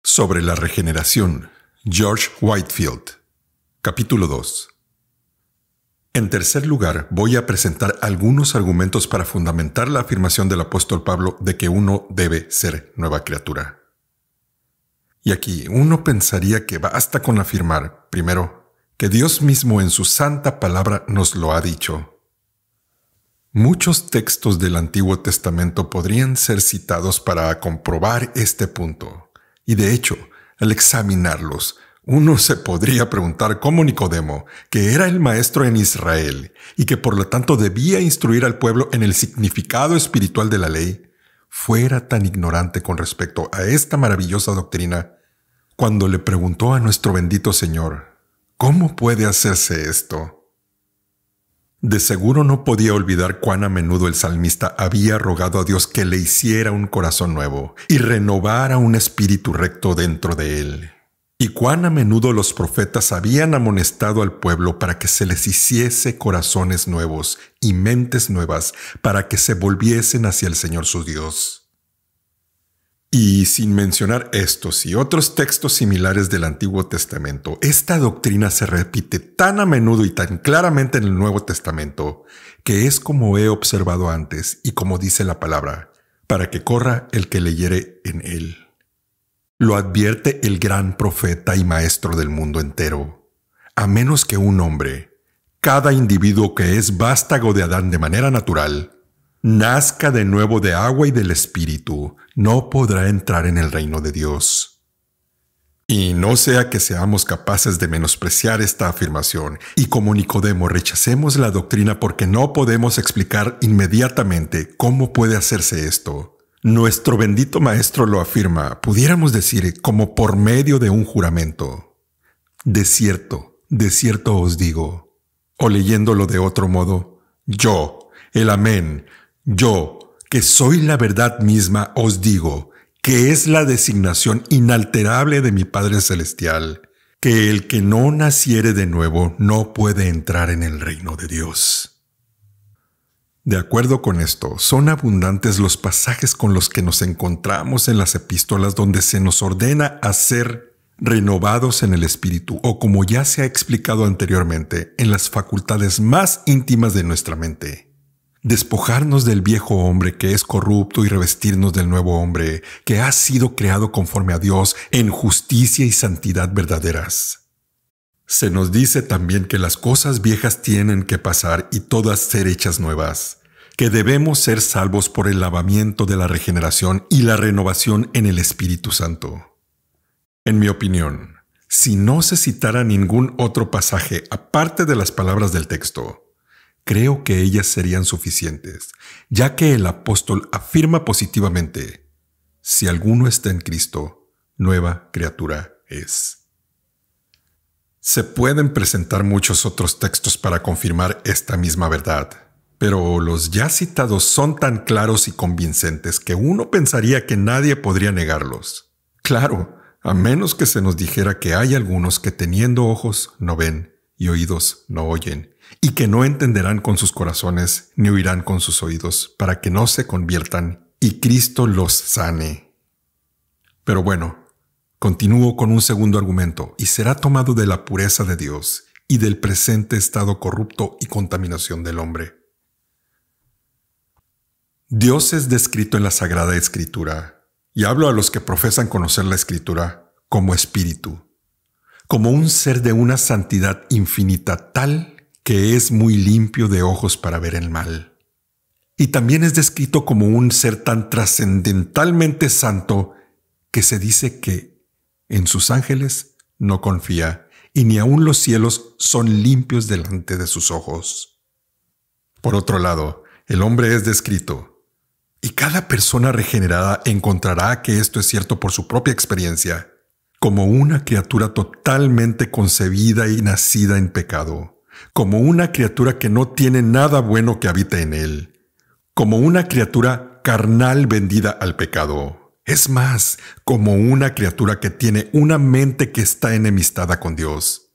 Sobre la regeneración, George Whitefield. Capítulo 2. En tercer lugar, voy a presentar algunos argumentos para fundamentar la afirmación del apóstol Pablo de que uno debe ser nueva criatura. Y aquí uno pensaría que basta con afirmar, primero, que Dios mismo en su santa palabra nos lo ha dicho. Muchos textos del Antiguo Testamento podrían ser citados para comprobar este punto. Y de hecho, al examinarlos, uno se podría preguntar cómo Nicodemo, que era el maestro en Israel y que por lo tanto debía instruir al pueblo en el significado espiritual de la ley, fuera tan ignorante con respecto a esta maravillosa doctrina cuando le preguntó a nuestro bendito Señor, ¿cómo puede hacerse esto? De seguro no podía olvidar cuán a menudo el salmista había rogado a Dios que le hiciera un corazón nuevo y renovara un espíritu recto dentro de él. Y cuán a menudo los profetas habían amonestado al pueblo para que se les hiciese corazones nuevos y mentes nuevas para que se volviesen hacia el Señor su Dios. Y sin mencionar estos y otros textos similares del Antiguo Testamento, esta doctrina se repite tan a menudo y tan claramente en el Nuevo Testamento, que es como he observado antes y como dice la palabra, para que corra el que leyere en él. Lo advierte el gran profeta y maestro del mundo entero. A menos que un hombre, cada individuo que es vástago de Adán de manera natural, nazca de nuevo de agua y del Espíritu, no podrá entrar en el reino de Dios. Y no sea que seamos capaces de menospreciar esta afirmación, y como Nicodemo rechacemos la doctrina porque no podemos explicar inmediatamente cómo puede hacerse esto. Nuestro bendito Maestro lo afirma, pudiéramos decir, como por medio de un juramento. De cierto os digo. O leyéndolo de otro modo, yo, el amén, yo, que soy la verdad misma, os digo, que es la designación inalterable de mi Padre Celestial, que el que no naciere de nuevo no puede entrar en el reino de Dios. De acuerdo con esto, son abundantes los pasajes con los que nos encontramos en las epístolas donde se nos ordena a ser renovados en el espíritu, o como ya se ha explicado anteriormente, en las facultades más íntimas de nuestra mente. Despojarnos del viejo hombre que es corrupto y revestirnos del nuevo hombre que ha sido creado conforme a Dios en justicia y santidad verdaderas. Se nos dice también que las cosas viejas tienen que pasar y todas ser hechas nuevas, que debemos ser salvos por el lavamiento de la regeneración y la renovación en el Espíritu Santo. En mi opinión, si no se citara ningún otro pasaje aparte de las palabras del texto, creo que ellas serían suficientes, ya que el apóstol afirma positivamente, si alguno está en Cristo, nueva criatura es. Se pueden presentar muchos otros textos para confirmar esta misma verdad, pero los ya citados son tan claros y convincentes que uno pensaría que nadie podría negarlos. Claro, a menos que se nos dijera que hay algunos que teniendo ojos no ven y oídos no oyen, y que no entenderán con sus corazones ni oirán con sus oídos, para que no se conviertan y Cristo los sane. Pero bueno, continúo con un segundo argumento, y será tomado de la pureza de Dios y del presente estado corrupto y contaminación del hombre. Dios es descrito en la Sagrada Escritura, y hablo a los que profesan conocer la Escritura, como espíritu, como un ser de una santidad infinita tal que es muy limpio de ojos para ver el mal. Y también es descrito como un ser tan trascendentalmente santo que se dice que en sus ángeles no confía y ni aun los cielos son limpios delante de sus ojos. Por otro lado, el hombre es descrito, y cada persona regenerada encontrará que esto es cierto por su propia experiencia, como una criatura totalmente concebida y nacida en pecado, como una criatura que no tiene nada bueno que habite en él, como una criatura carnal vendida al pecado. Es más, como una criatura que tiene una mente que está enemistada con Dios.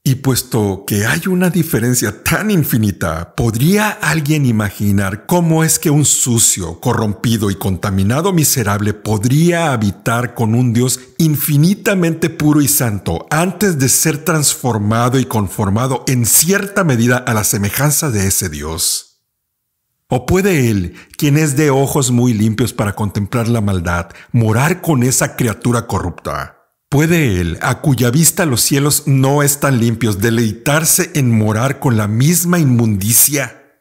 Y puesto que hay una diferencia tan infinita, ¿podría alguien imaginar cómo es que un sucio, corrompido y contaminado miserable podría habitar con un Dios infinitamente puro y santo antes de ser transformado y conformado en cierta medida a la semejanza de ese Dios? ¿O puede él, quien es de ojos muy limpios para contemplar la maldad, morar con esa criatura corrupta? ¿Puede él, a cuya vista los cielos no están limpios, deleitarse en morar con la misma inmundicia?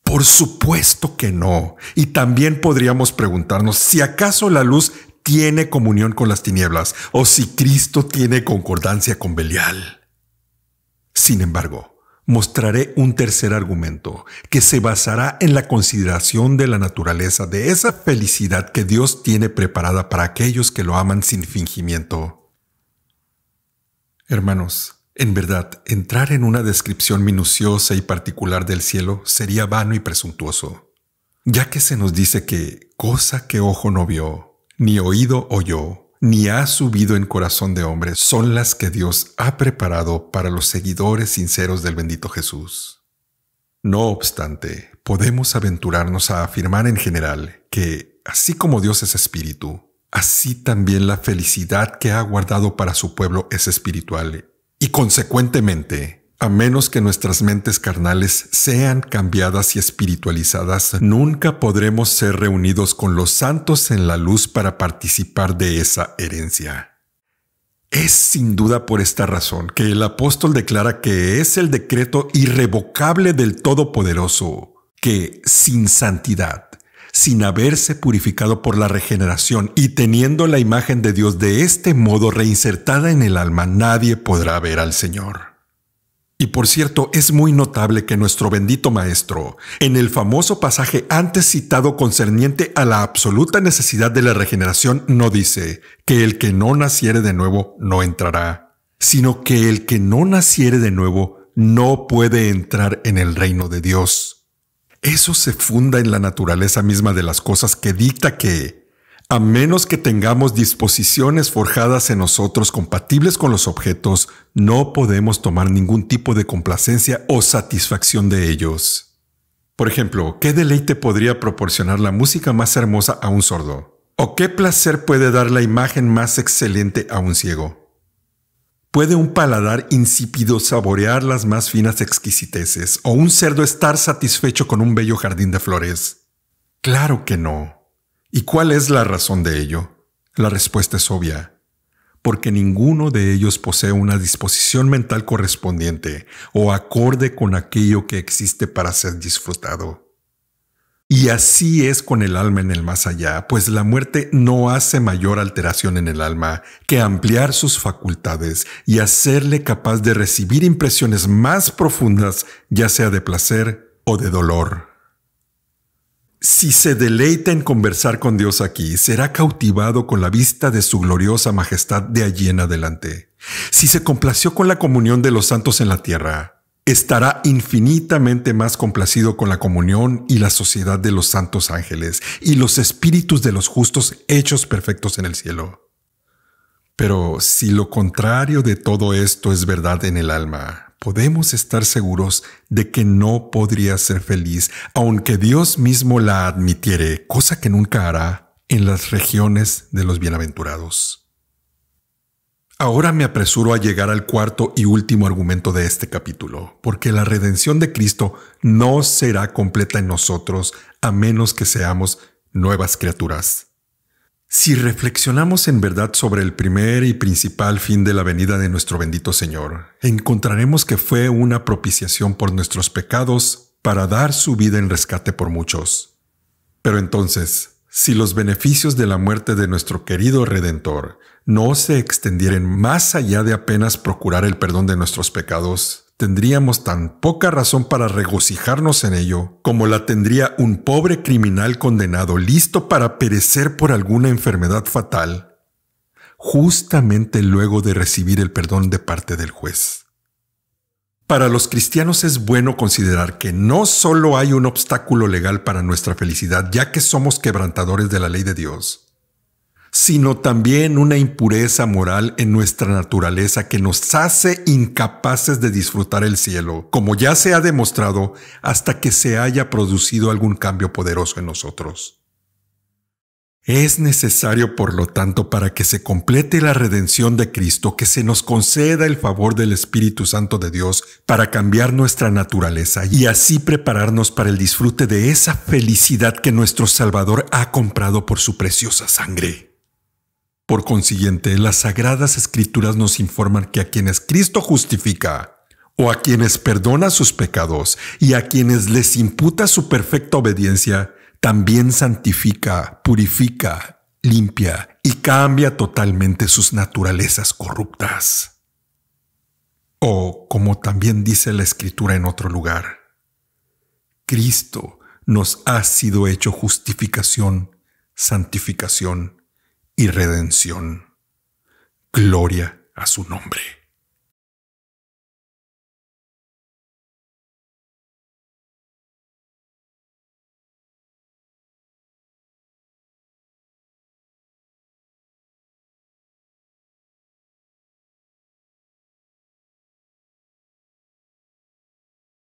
Por supuesto que no. Y también podríamos preguntarnos si acaso la luz tiene comunión con las tinieblas o si Cristo tiene concordancia con Belial. Sin embargo, mostraré un tercer argumento que se basará en la consideración de la naturaleza de esa felicidad que Dios tiene preparada para aquellos que lo aman sin fingimiento. Hermanos, en verdad, entrar en una descripción minuciosa y particular del cielo sería vano y presuntuoso, ya que se nos dice que cosa que ojo no vio, ni oído oyó, ni ha subido en corazón de hombre, son las que Dios ha preparado para los seguidores sinceros del bendito Jesús. No obstante, podemos aventurarnos a afirmar en general que, así como Dios es espíritu, así también la felicidad que ha guardado para su pueblo es espiritual, y consecuentemente, a menos que nuestras mentes carnales sean cambiadas y espiritualizadas, nunca podremos ser reunidos con los santos en la luz para participar de esa herencia. Es sin duda por esta razón que el apóstol declara que es el decreto irrevocable del Todopoderoso, que sin santidad, sin haberse purificado por la regeneración y teniendo la imagen de Dios de este modo reinsertada en el alma, nadie podrá ver al Señor. Y por cierto, es muy notable que nuestro bendito Maestro, en el famoso pasaje antes citado concerniente a la absoluta necesidad de la regeneración, no dice que el que no naciere de nuevo no entrará, sino que el que no naciere de nuevo no puede entrar en el reino de Dios. Eso se funda en la naturaleza misma de las cosas que dicta que, a menos que tengamos disposiciones forjadas en nosotros compatibles con los objetos, no podemos tomar ningún tipo de complacencia o satisfacción de ellos. Por ejemplo, ¿qué deleite podría proporcionar la música más hermosa a un sordo? ¿O qué placer puede dar la imagen más excelente a un ciego? ¿Puede un paladar insípido saborear las más finas exquisiteces o un cerdo estar satisfecho con un bello jardín de flores? Claro que no. ¿Y cuál es la razón de ello? La respuesta es obvia. Porque ninguno de ellos posee una disposición mental correspondiente o acorde con aquello que existe para ser disfrutado. Y así es con el alma en el más allá, pues la muerte no hace mayor alteración en el alma que ampliar sus facultades y hacerle capaz de recibir impresiones más profundas, ya sea de placer o de dolor. Si se deleita en conversar con Dios aquí, será cautivado con la vista de su gloriosa majestad de allí en adelante. Si se complació con la comunión de los santos en la tierra, estará infinitamente más complacido con la comunión y la sociedad de los santos ángeles y los espíritus de los justos hechos perfectos en el cielo. Pero si lo contrario de todo esto es verdad en el alma, podemos estar seguros de que no podría ser feliz, aunque Dios mismo la admitiere, cosa que nunca hará, en las regiones de los bienaventurados. Ahora me apresuro a llegar al cuarto y último argumento de este capítulo, porque la redención de Cristo no será completa en nosotros a menos que seamos nuevas criaturas. Si reflexionamos en verdad sobre el primer y principal fin de la venida de nuestro bendito Señor, encontraremos que fue una propiciación por nuestros pecados para dar su vida en rescate por muchos. Pero entonces, si los beneficios de la muerte de nuestro querido Redentor no se extendieren más allá de apenas procurar el perdón de nuestros pecados, tendríamos tan poca razón para regocijarnos en ello como la tendría un pobre criminal condenado listo para perecer por alguna enfermedad fatal, justamente luego de recibir el perdón de parte del juez. Para los cristianos es bueno considerar que no solo hay un obstáculo legal para nuestra felicidad, ya que somos quebrantadores de la ley de Dios, sino también una impureza moral en nuestra naturaleza que nos hace incapaces de disfrutar el cielo, como ya se ha demostrado, hasta que se haya producido algún cambio poderoso en nosotros. Es necesario, por lo tanto, para que se complete la redención de Cristo, que se nos conceda el favor del Espíritu Santo de Dios para cambiar nuestra naturaleza y así prepararnos para el disfrute de esa felicidad que nuestro Salvador ha comprado por su preciosa sangre. Por consiguiente, las Sagradas Escrituras nos informan que a quienes Cristo justifica, o a quienes perdona sus pecados y a quienes les imputa su perfecta obediencia, también santifica, purifica, limpia y cambia totalmente sus naturalezas corruptas. O, como también dice la Escritura en otro lugar, Cristo nos ha sido hecho justificación, santificación y redención. Gloria a su nombre.